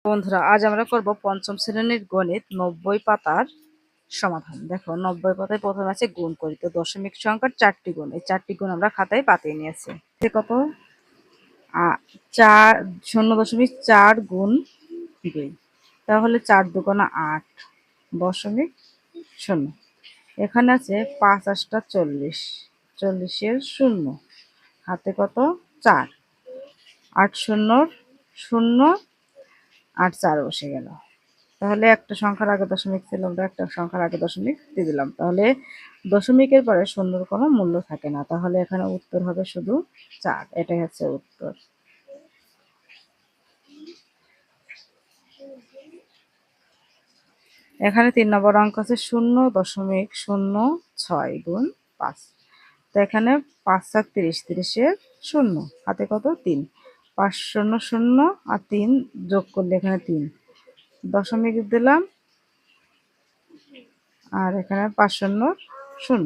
বন্ধুরা, আজ আমরা করব পঞ্চম শ্রেণীর গণিত 90 পাতার সমাধান। দেখো 90 পাতায় প্রথমে আছে গুণ করি। তো দশমিক সংখ্যার 4টি গুণ, এই 4টি গুণ আমরা খাতায় পাতিয়ে নিয়েছি। কত? 0.4 গুণ 2, তাহলে 4 দুগুণা 8 দশমিক 0। এখানে আছে 5 8টা 40, 40-এর 0, হাতে কত 4, 8 শূন্যর 0, 8 4 বসে গেল। তাহলে একটা সংখ্যার আগে দশমিক ছিল, আমরা একটা সংখ্যার আগে দশমিক দিয়ে দিলাম। তাহলে দশমিকের পরে শূন্যর কোনো মূল্য থাকে না, তাহলে এখানে উত্তর হবে শুধু 4। এটাই হচ্ছে উত্তর। এখানে 3 নম্বর অঙ্ক আছে 0.06 গুণ 5। তো এখানে 5 7 30, 30-এর 0, হাতে কত 3, 5 0 0 আর 3 যোগ করলে এখানে 3 দশমিক দিলাম, আর এখানে 5 0 0।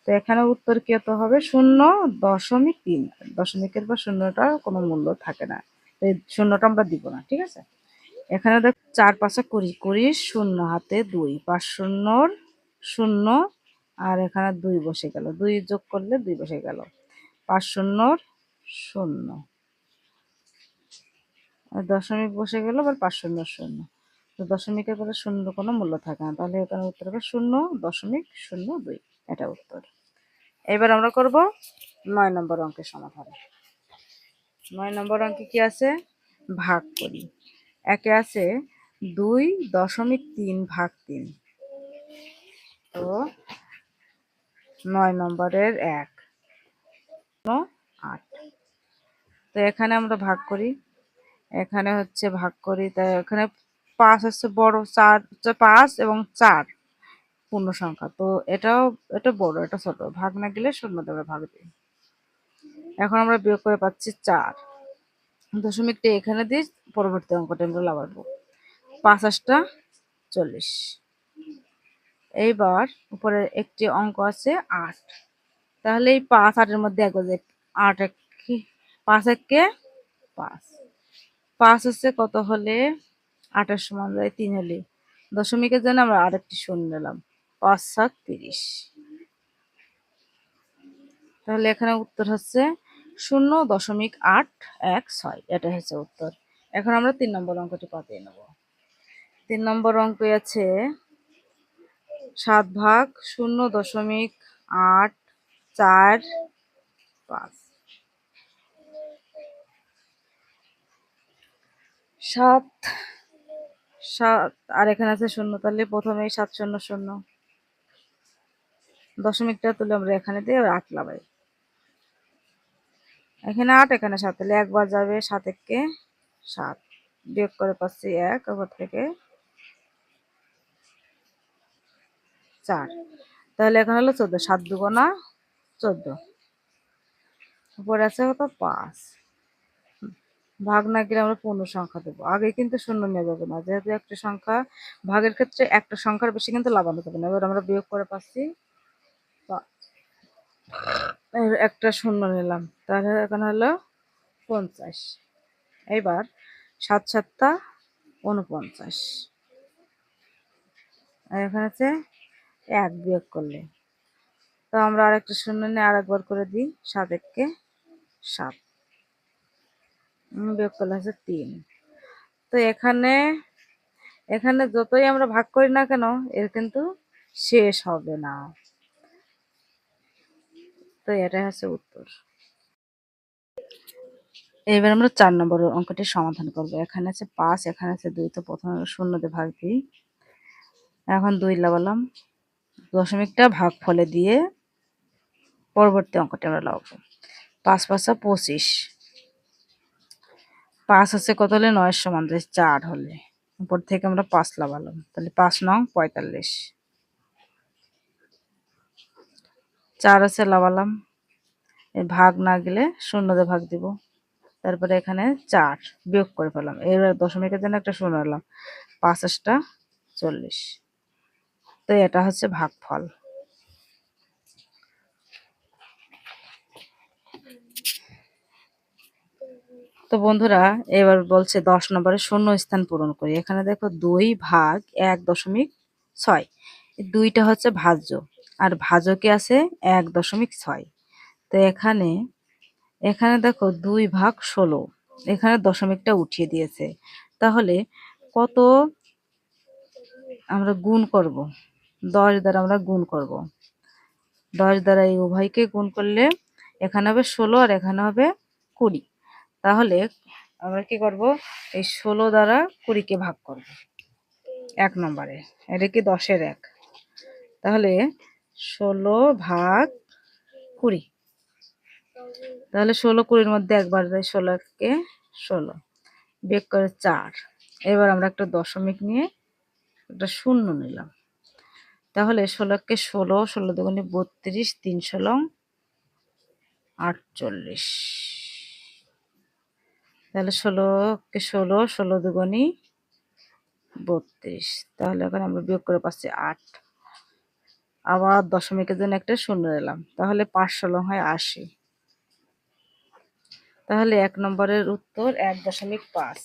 তো এখানে উত্তর কি হতে হবে 0.3। দশমিকের পর শূন্যটার কোনো মূল্য থাকে না, এই শূন্যটা আমরা দিব না, ঠিক আছে। এখানে দেখ 4 5 20, 20 0, হাতে 2, 5 0 0 আর এখানে 2 বসে গেল, 2 যোগ করলে 2 বসে গেল, 5 0 0 দশমিক বসে গেল, আবার 5 0 0। তো দশমিকের পরে শূন্য কোনো মূল্য থাকে না, তাহলে এখানে উত্তর হবে 0.02। এটা উত্তর। এবার আমরা করব 9 নম্বর অঙ্কের সমাধান। 9 নম্বর অঙ্কে কি আছে? ভাগ করি। একে আছে 2.3 ভাগ 3। তো 9 নম্বরের 1 8। তো এখানে আমরা ভাগ করি, এখানে হচ্ছে ভাগ করি, তাই এখানে 5 হচ্ছে বড়, 4 হচ্ছে 5 এবং 4 পূর্ণ সংখ্যা। তো এটা বড়, এটা ছোট, ভাগ না গেলে শূন্য দেবে ভাগ দিই। এখন আমরা বিয়োগ করে পাচ্ছি 4, দশমিকটা এখানে দিয়ে পরবর্তী অঙ্কটা আমরা লাগাবো। 5 8টা 40। এইবার উপরে একটি অঙ্ক আছে 8, তাহলে এই 5 8-এর মধ্যে 8 1 5 1 কে 5, 5 হচ্ছে কত হলে 8-এর সমান যায় 3 হলে, দশমিকের জন্য আমরা আরেকটি শূন্য নিলাম, 5 7 30। তাহলে এখানে উত্তর হচ্ছে 0.816। এটা হচ্ছে উত্তর। এখন আমরা 3 নম্বর অঙ্কটি পাতিয়ে নেব। 3 নম্বর অঙ্ক আছে 7 ভাগ 0.845। 7 7 আর এখানে আছে 0, তাহলে প্রথমেই 7 0 0, দশমিকটা তুলে আমরা এখানে দিয়ে 8 লাগাই। এখানে 8, এখানে 7, তাহলে একবার যাবে 7 1 কে 7, বিয়োগ করে পাচ্ছি 1, ওপর থেকে 4। তাহলে এখন হলো 14, 7 দুগুণা 14, উপরে আছে কত 5। ভাগ না গেলে আমরা পূর্ণ সংখ্যা দেবো, আগে কিন্তু শূন্য নিয়ে যাবে না, যেহেতু একটা সংখ্যা ভাগের ক্ষেত্রে একটা সংখ্যার বেশি কিন্তু লাগানো যাবে না। এবার আমরা বিয়োগ করে পাচ্ছি একটা শূন্য নিলাম, তাহলে এখন হলো 50। এবার 7 7টা 49, আর এখানে আছে 1 বিয়োগ করলে, তো আমরা আরেকটা শূন্য নিয়ে আরেকবার করে দিই, 7 1 কে 7, বিয়োগ করলে হচ্ছে 3। তো এখানে যতই আমরা ভাগ করি না কেন এর কিন্তু শেষ হবে না। তো এটাই হচ্ছে উত্তর। এবার আমরা 4 নম্বর অঙ্কটির সমাধান করব। এখানে আছে 5, এখানে আছে 2, তো প্রথমে 0 দিয়ে ভাগ দিই। এখন 2 লাগালাম, দশমিকটা ভাগ ফলে দিয়ে পরবর্তী অঙ্কটি আমরা লাগাবো। 5 5 25, 5 হচ্ছে কত হলে 9-এর সমান যায় 4 হলে, উপর থেকে আমরা 5 লাগালাম, তাহলে 5 9 45। 4 হচ্ছে লাগালাম, ভাগ না গেলে 0 দিয়ে ভাগ দিব, তারপরে এখানে 4 বিয়োগ করে ফেলাম, এবার দশমিকের জন্য একটা 0 নিলাম, 5 8টা 40। তো এটা হচ্ছে ভাগফল। তো তো বন্ধুরা এবার বলছে 10 নম্বরে শূন্য স্থান পূরণ করি। এখানে দেখো 2 ভাগ 1.6, এই 2টা হচ্ছে ভাজ্য আর ভাজকে আছে 1.6। তো এখানে এখানে দেখো 2 ভাগ 16, এখানে দশমিকটা উঠিয়ে দিয়েছে। তাহলে কত আমরা গুণ করব? 10 দ্বারা আমরা গুণ করব। 10 দ্বারা এই উভয়কে গুণ করলে এখানে হবে 16 আর এখানে হবে 20। তাহলে আমরা কি করব? এই 16 দ্বারা 20কে ভাগ করব 1 নম্বরে। এটা কি 10-এর 1। তাহলে 16 ভাগ 20। তাহলে 16 20-র মধ্যে একবার যায়, 16 কে 16 বিয়োগ করে 4। এবার আমরা একটা দশমিক নিয়ে একটা শূন্য নিলাম। তাহলে 16 কে 16, 16 দুগুণে 32, 3 ষোলং 48। তাহলে 16 কে 16, 16 দুগুণে 32। তাহলে এখানে আমরা বিয়োগ করে পাচ্ছি 8। আবার দশমিকের জন্য একটা শূন্য নিলাম। তাহলে 5 ষোলং হয় 80। তাহলে 1 নম্বরের উত্তর 1.5।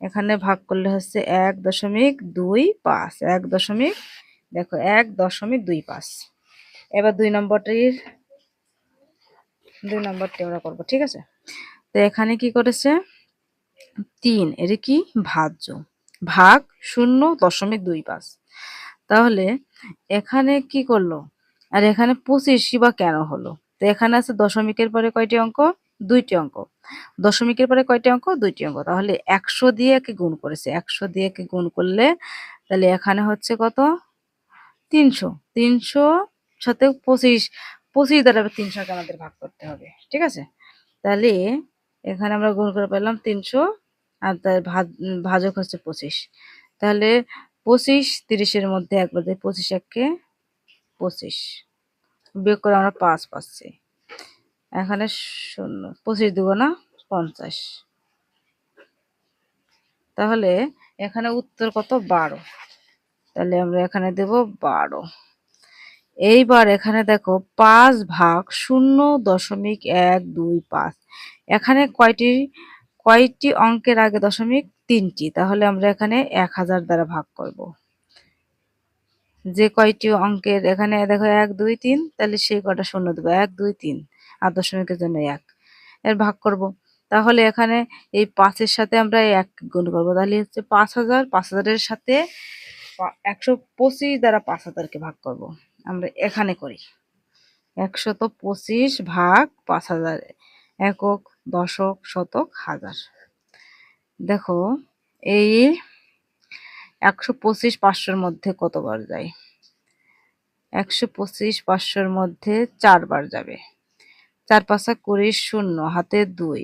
এখানে ভাগ করলে হচ্ছে 1.25। 1.25। এবার 2 নম্বরটি আমরা করব, ঠিক আছে? তো এখানে কি করেছে 3, এটা কি ভাজ্য, ভাগ 0.25। তাহলে এখানে কি করলো আর এখানে 25 বা কেন হলো? তো এখানে আছে দশমিকের পরে কয়টি অঙ্ক? 2টি অঙ্ক। দশমিকের পরে কয়টি অঙ্ক? 2টি অঙ্ক। তাহলে 100 দিয়ে একে গুণ করেছে। 100 দিয়ে একে গুণ করলে তাহলে এখানে হচ্ছে কত? 300। 300 সাথে 25, 25 দ্বারা 300কে আমাদের ভাগ করতে হবে, ঠিক আছে? তাহলে এখানে আমরা গুণ করে পেলাম 300 আর তার ভাজক হচ্ছে 25। তাহলে 25 30-এর মধ্যে একবার দেয়, 25 একে 25 বিয়োগ করে আমরা 5 পাচ্ছি। এখানে শূন্য, 25 দুগুণা 50। তাহলে এখানে উত্তর কত? 12। তাহলে আমরা এখানে দেব 12। এইবার এখানে দেখো 5 ভাগ 0.125। এখানে কয়টি অঙ্কের আগে দশমিক? 3টি। তাহলে আমরা এখানে 1000 দ্বারা ভাগ করব। যে কয়টি অঙ্কের এখানে দেখো 1 2 3, তাহলে সেই কটা শূন্য দেবো, 1 2 3 আর দশমিকের জন্য 1 এর ভাগ করব। তাহলে এখানে এই 5-এর সাথে আমরা 1 গুণ করব। তাহলে হচ্ছে 5000। 5000-এর সাথে 125 দ্বারা 5000-কে ভাগ করব। আমরা এখানে করি 125 ভাগ 5000, একক, দশক, শতক, হাজার। দেখো এই 125 500-র মধ্যে কতবার যায়? 125 500-র মধ্যে 4 বার যাবে। 4 5 20, শূন্য হাতে 2,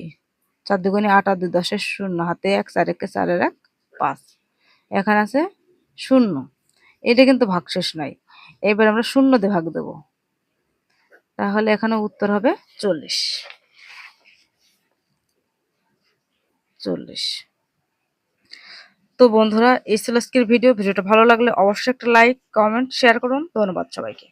4 দুগুণে 8 আর 2 10-এর শূন্য হাতে 1, 4 একে 4 এর 1 5। এখানে আছে শূন্য। এটা কিন্তু ভাগশেষ নয়। এবার আমরা শূন্য দিয়ে ভাগ দেব। তাহলে এখানে উত্তর হবে 40। 40। তো বন্ধুরা এই ছিল আজকের ভিডিওটা ভালো লাগলে অবশ্যই একটা লাইক, কমেন্ট, শেয়ার করুন। ধন্যবাদ সবাইকে।